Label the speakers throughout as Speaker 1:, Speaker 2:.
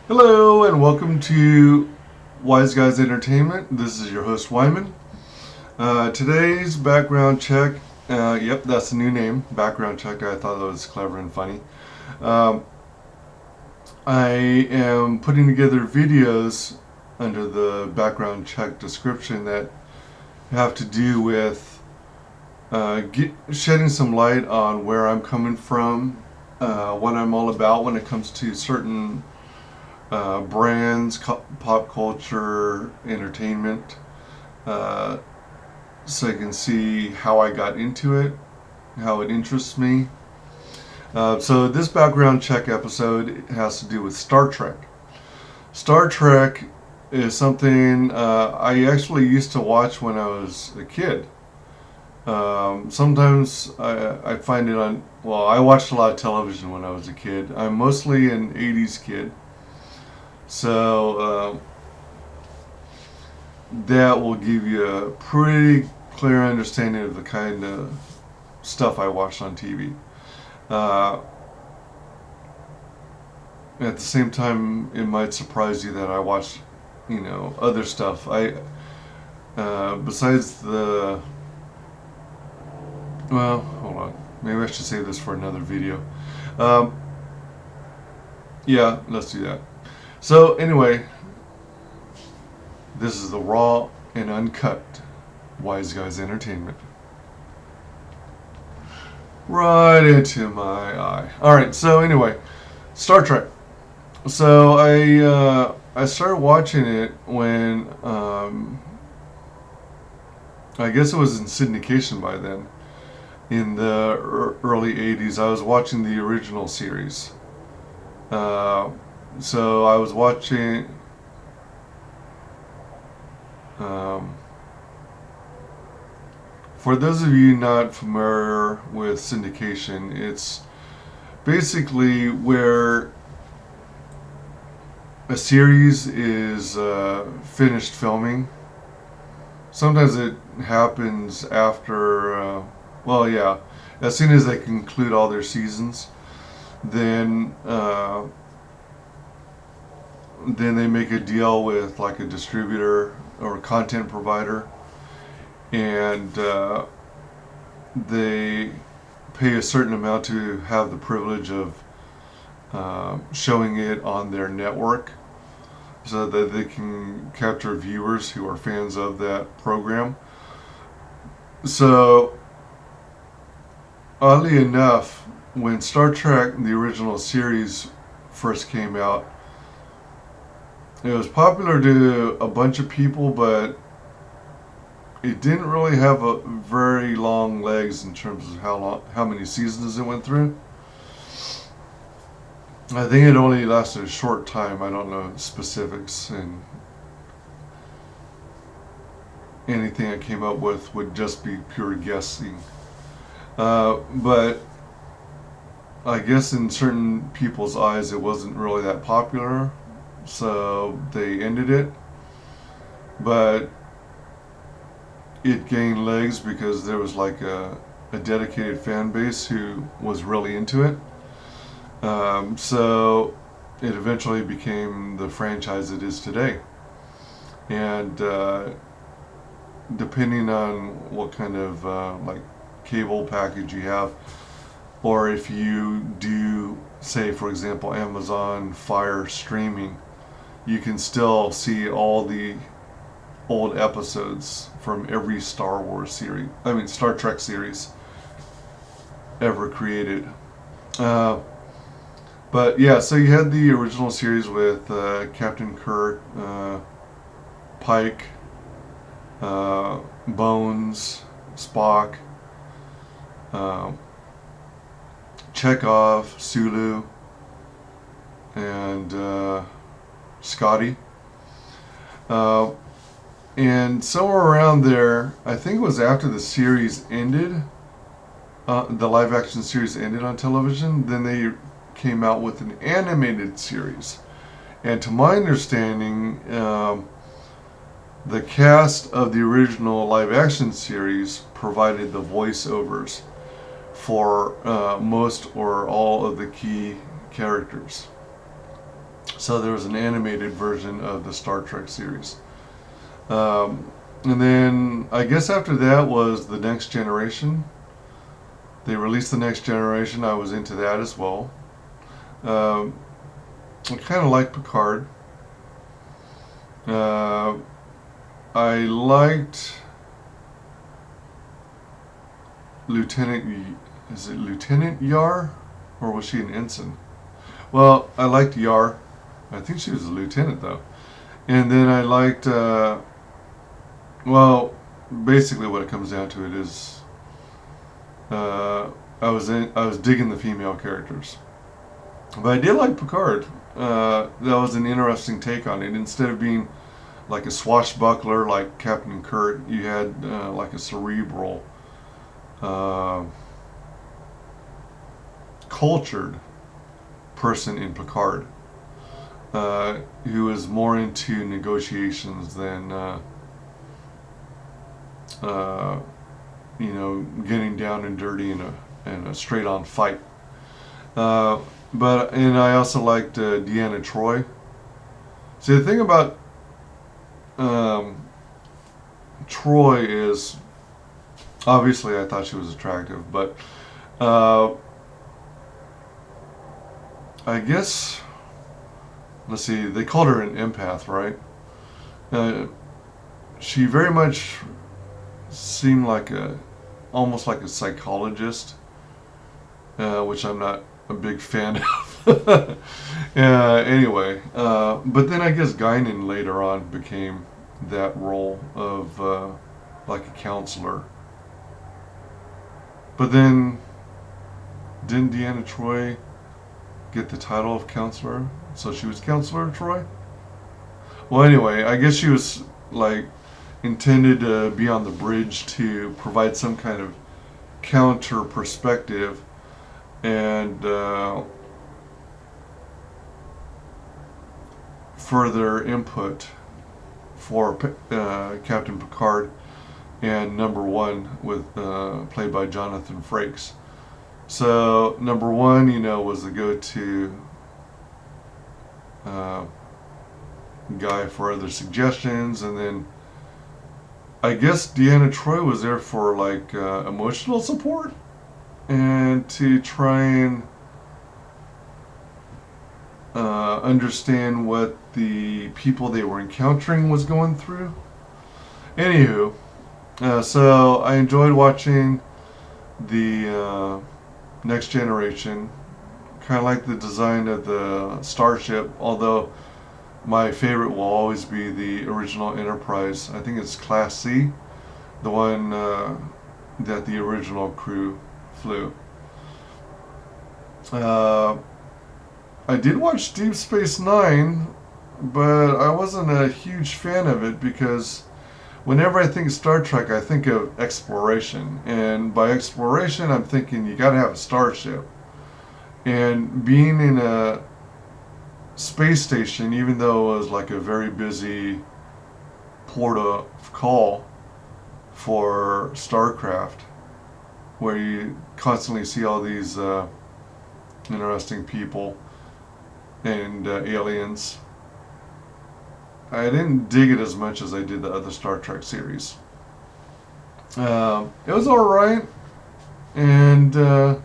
Speaker 1: Hello and welcome to WyzGyz Entertainment. This is your host Wyman. Today's background check, yep, that's the new name, background check. I thought that was clever and funny. Um, I am putting together videos under the background check description that have to do with shedding some light on where I'm coming from, what I'm all about when it comes to certain brands, pop culture, entertainment, uh, so you can see how I got into it, how it interests me. So this background check episode has to do with Star Trek. Star Trek is something I actually used to watch when I was a kid. Sometimes I find it on, well, I watched a lot of television when I was a kid. I'm mostly an 80s kid. So that will give you a pretty clear understanding of the kind of stuff I watched on TV. Uh, at the same time, it might surprise you that I watched, other stuff. Besides the, well, hold on. Maybe I should save this for another video. Um, yeah, let's do that. So anyway, this is the raw and uncut WyzGyz Entertainment. Right into my eye. Alright, so anyway, Star Trek. So I started watching it when I guess it was in syndication by then. In the early 80s, I was watching the original series. Uh, so I was watching um, for those of you not familiar with syndication, it's basically where a series is finished filming. Sometimes it happens after, well, yeah, as soon as they conclude all their seasons, then then they make a deal with like a distributor or content provider, and they pay a certain amount to have the privilege of showing it on their network so that they can capture viewers who are fans of that program. So, oddly enough, when Star Trek, the original series, first came out, it was popular to a bunch of people, but it didn't really have a very long legs in terms of how many seasons it went through. I think it only lasted a short time. I don't know specifics, and anything I came up with would just be pure guessing. But I guess in certain people's eyes, it wasn't really that popular, so they ended it. But it gained legs because there was like a dedicated fan base who was really into it. So it eventually became the franchise it is today. And depending on what kind of like cable package you have, or if you do, say, for example, Amazon Fire streaming, you can still see all the old episodes from every Star Trek series ever created. Uh, but yeah, so you had the original series with Captain Kirk, Pike, Bones, Spock, uh, Chekhov, Sulu, and Scotty. Uh, and somewhere around there, I think it was after the series ended, the live action series ended on television, then they came out with an animated series. And to my understanding, the cast of the original live action series provided the voiceovers for most or all of the key characters. So there was an animated version of the Star Trek series. And then I guess after that was the Next Generation. They released the Next Generation. I was into that as well. Um, I kind of like Picard. Uh, I liked Is it Lieutenant Yar? Or was she an ensign? Well, I liked Yar. I think she was a lieutenant though. And then I liked, well, basically what it comes down to it is, I was digging the female characters. But I did like Picard. That was an interesting take on it. Instead of being like a swashbuckler like Captain Kirk, you had like a cerebral, uh, cultured person in Picard, who was more into negotiations than getting down and dirty in a straight-on fight. Uh, and I also liked Deanna Troi. See, the thing about um, Troy is, obviously I thought she was attractive, but uh, I guess, let's see, they called her an empath, right? Uh, she very much seemed almost like a psychologist, which I'm not a big fan of. Anyway, but then I guess Guinan later on became that role of like a counselor. But then, didn't Deanna Troi get the title of counselor? So she was Counselor Troi? Well, anyway, I guess she was like intended to be on the bridge to provide some kind of counter perspective and further input for Captain Picard and Number One, with played by Jonathan Frakes. So Number One, was the go-to guy for other suggestions, and then I guess Deanna Troi was there for like emotional support and to try and understand what the people they were encountering was going through. Anywho, so I enjoyed watching the Next Generation. Kind of like the design of the starship, although my favorite will always be the original Enterprise. I think it's Class C, the one that the original crew flew. I did watch Deep Space Nine, but I wasn't a huge fan of it because whenever I think Star Trek, I think of exploration. And by exploration, I'm thinking you gotta have a starship. And being in a space station, even though it was like a very busy port of call for StarCraft, where you constantly see all these interesting people and aliens, I didn't dig it as much as I did the other Star Trek series. It was alright, and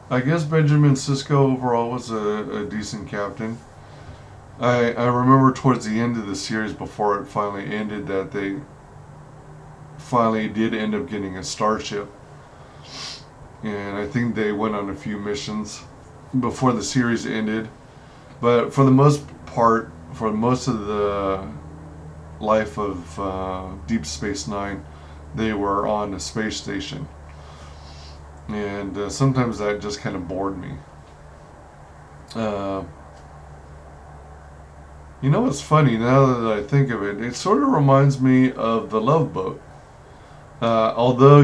Speaker 1: I guess Benjamin Sisko overall was a decent captain. I remember towards the end of the series, before it finally ended, that they finally did end up getting a starship. And I think they went on a few missions before the series ended. But for the most part, for most of the life of Deep Space Nine, they were on a space station. And sometimes that just kind of bored me. What's funny, now that I think of it, it sort of reminds me of The Love Boat. Although,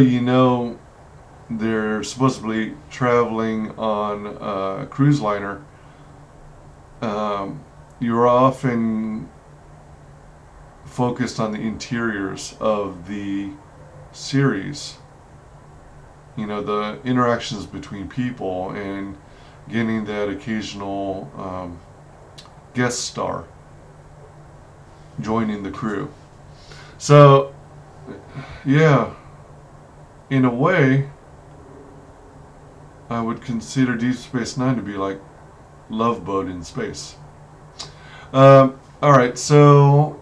Speaker 1: they're supposedly traveling on a cruise liner, you're often focused on the interiors of the series. The interactions between people and getting that occasional guest star joining the crew. So, yeah, in a way, I would consider Deep Space Nine to be like Love Boat in space. Alright, so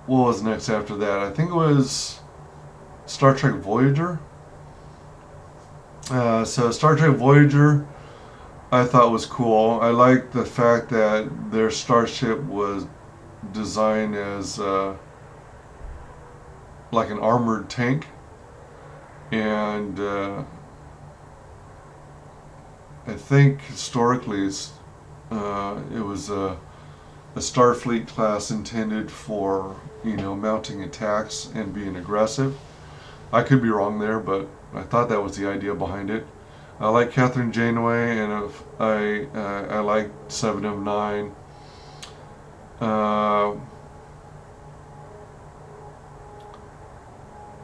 Speaker 1: what was next after that? I think it was Star Trek Voyager. So Star Trek Voyager, I thought was cool. I liked the fact that their starship was designed as like an armored tank, and I think historically it was a Starfleet class intended for, mounting attacks and being aggressive. I could be wrong there, but I thought that was the idea behind it. I like Catherine Janeway, and I like Seven of Nine.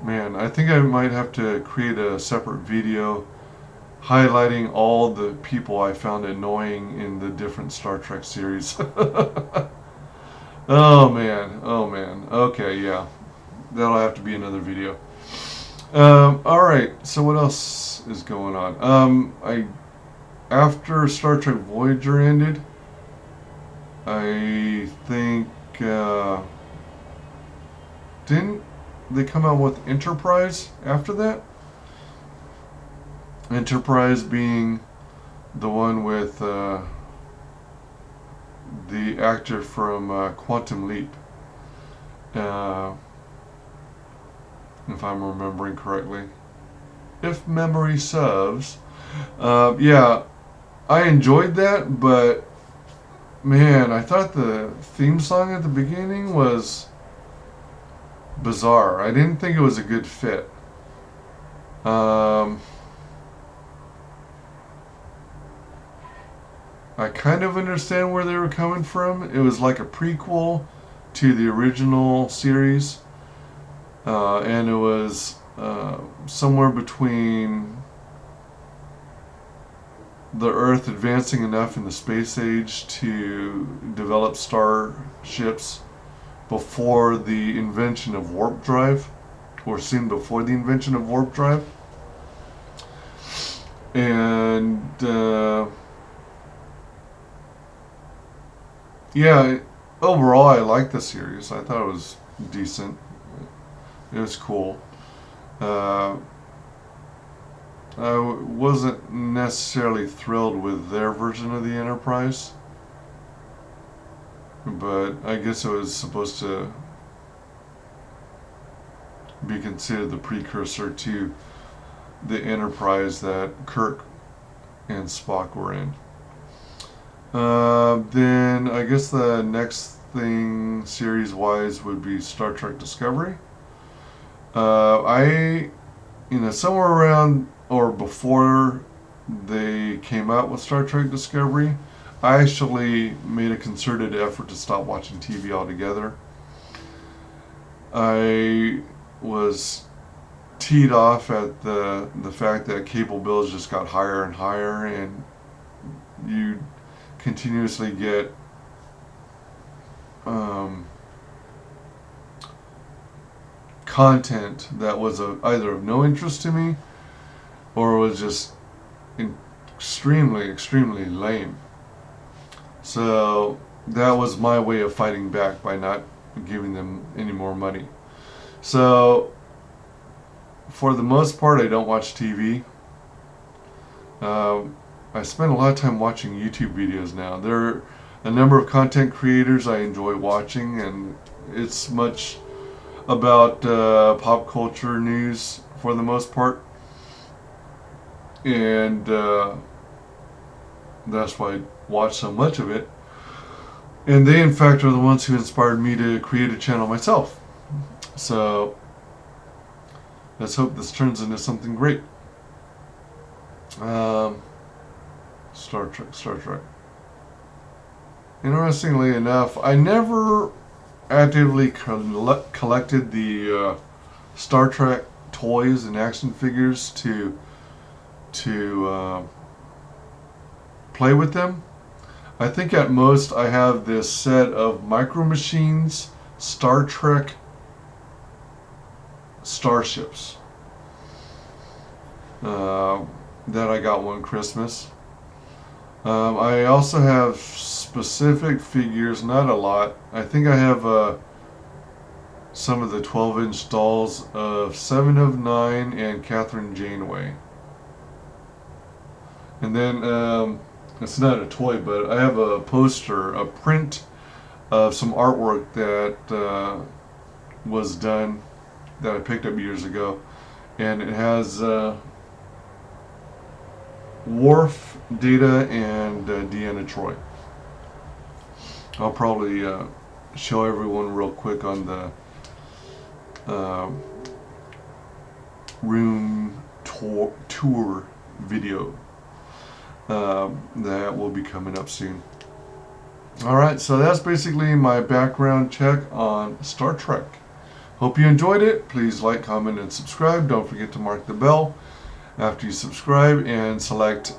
Speaker 1: Man, I think I might have to create a separate video highlighting all the people I found annoying in the different Star Trek series. Oh man, oh man. Okay, yeah. That'll have to be another video. Alright, so what else is going on? After Star Trek Voyager ended, I think, didn't they come out with Enterprise after that? Enterprise being the one with the actor from Quantum Leap, if I'm remembering correctly. If memory serves. Yeah, I enjoyed that, but man, I thought the theme song at the beginning was bizarre. I didn't think it was a good fit. I kind of understand where they were coming from. It was like a prequel to the original series, and it was somewhere between the Earth advancing enough in the space age to develop starships before the invention of warp drive, or soon before the invention of warp drive. And yeah, overall I liked the series. I thought it was decent. It was cool. I wasn't necessarily thrilled with their version of the Enterprise, but I guess it was supposed to be considered the precursor to the Enterprise that Kirk and Spock were in. Then I guess the next thing series-wise would be Star Trek Discovery. Somewhere around or before they came out with Star Trek Discovery, I actually made a concerted effort to stop watching TV altogether. I was teed off at the fact that cable bills just got higher and higher, and you continuously get content that was either of no interest to me or was just extremely lame. So that was my way of fighting back by not giving them any more money. So for the most part, I don't watch TV. I spend a lot of time watching YouTube videos now. There are a number of content creators I enjoy watching, and it's much about pop culture news for the most part. And that's why I watch so much of it. And they, in fact, are the ones who inspired me to create a channel myself. So let's hope this turns into something great. Star Trek. Interestingly enough, I never actively collected the Star Trek toys and action figures to play with them. I think at most I have this set of Micro Machines Star Trek starships that I got one Christmas. I also have specific figures, not a lot. I think I have some of the 12-inch dolls of Seven of Nine and Catherine Janeway. And then, it's not a toy, but I have a poster, a print of some artwork that was done that I picked up years ago. And it has Worf, Data, and Deanna Troi. I'll probably show everyone real quick on the room tour video that will be coming up soon. Alright, so that's basically my background check on Star Trek. Hope you enjoyed it. Please like, comment, and subscribe. Don't forget to mark the bell after you subscribe and select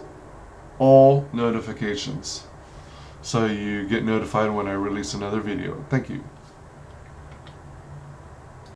Speaker 1: all notifications so you get notified when I release another video. Thank you.